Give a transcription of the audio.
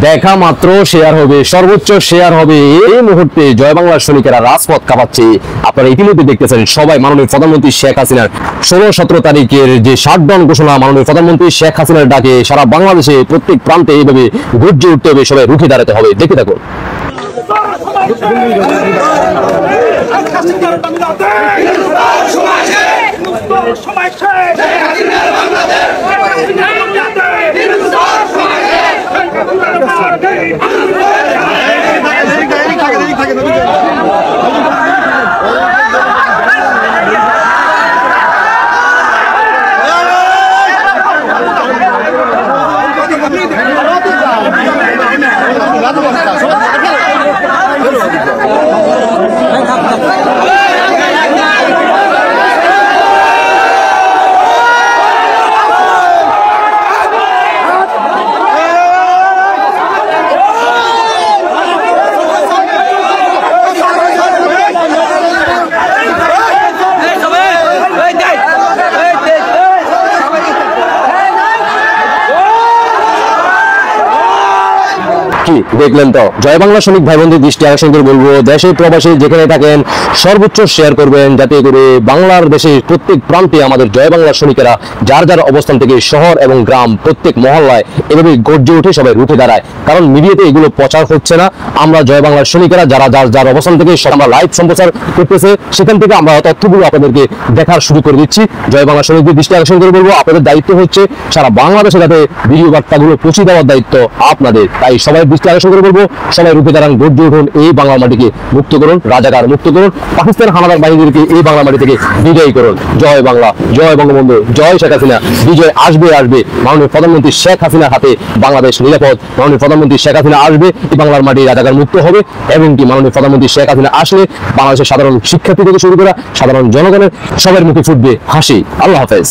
দেখা মাত্র শেয়ার হবে, সর্বোচ্চ শেয়ার হবে। এই মুহূর্তে জয় বাংলার সৈনিকেরা রাজপথ কাঁপাচ্ছে। আপনারা ইতিমধ্যে দেখতেছেন সবাই মাননীয় প্রধানমন্ত্রী শেখ হাসিনার 16-17 তারিখের যে শাটডাউন ঘোষণা মাননীয় প্রধানমন্ত্রী শেখ হাসিনার ডাকে সারা বাংলাদেশে প্রত্যেক প্রান্তে এইভাবে গর্জে উঠতে হবে, সবাই রুখে দাঁড়াতে হবে। দেখতে থাকুন। কি দেখলেন তো, জয় বাংলা সৈনিক ভাই বোনদের দৃষ্টি আকর্ষণ করে বলবো, দেশে প্রবাসী যেখানে থাকেন সর্বোচ্চ শেয়ার করবেন, যাতে করে বাংলার দেশে প্রত্যেক প্রান্তে আমাদের জয় বাংলা সৈনিকেরা যার যার অবস্থান থেকে শহর এবং গ্রাম প্রত্যেক মহল্লায় এভাবে গর্জে উঠে সবাই রুখে দাঁড়ায়। কারণ মিডিয়াতে এগুলো প্রচার হচ্ছে না। আমরা জয় বাংলার সৈনিকেরা যারা যার যার অবস্থান থেকে আমরা লাইভ সম্প্রচার করতেছে, সেখান থেকে আমরা তথ্যগুলো আপনাদেরকে দেখার শুরু করে দিচ্ছি। জয় বাংলা সৈনিকদের দৃষ্টি আকর্ষণ করে বলবো, আপনাদের দায়িত্ব হচ্ছে সারা বাংলাদেশে যাতে ভিডিও বার্তাগুলো পৌঁছে দেওয়ার দায়িত্ব আপনাদের। তাই সবাই দৃষ্টি আকর্ষণ করে বলবো, সবাই রুখে দাঁড়ান, গর্জে উঠুন, এই বাংলা মাটিকে মুক্ত করুন, রাজাকার মুক্ত করুন, পাকিস্তান হানাদার বাহিনীদেরকে এই বাংলা মাটি থেকে বিজয়ী করুন। জয় বাংলা, জয় বঙ্গবন্ধু, জয় শেখ হাসিনা। বিজয় আসবে আসবে, মাননীয় প্রধানমন্ত্রী শেখ হাসিনার হাতে বাংলাদেশ নিরাপদ। মাননীয় প্রধানমন্ত্রী শেখ হাসিনা আসবে, এই বাংলার মাটি রাজাকার মুক্ত হবে। এবং কি মাননীয় প্রধানমন্ত্রী শেখ হাসিনা আসলে বাংলাদেশের সাধারণ শিক্ষার্থী থেকে শুরু করে সাধারণ জনগণের সবার মুখে ফুটবে হাসি। আল্লাহ হাফেজ।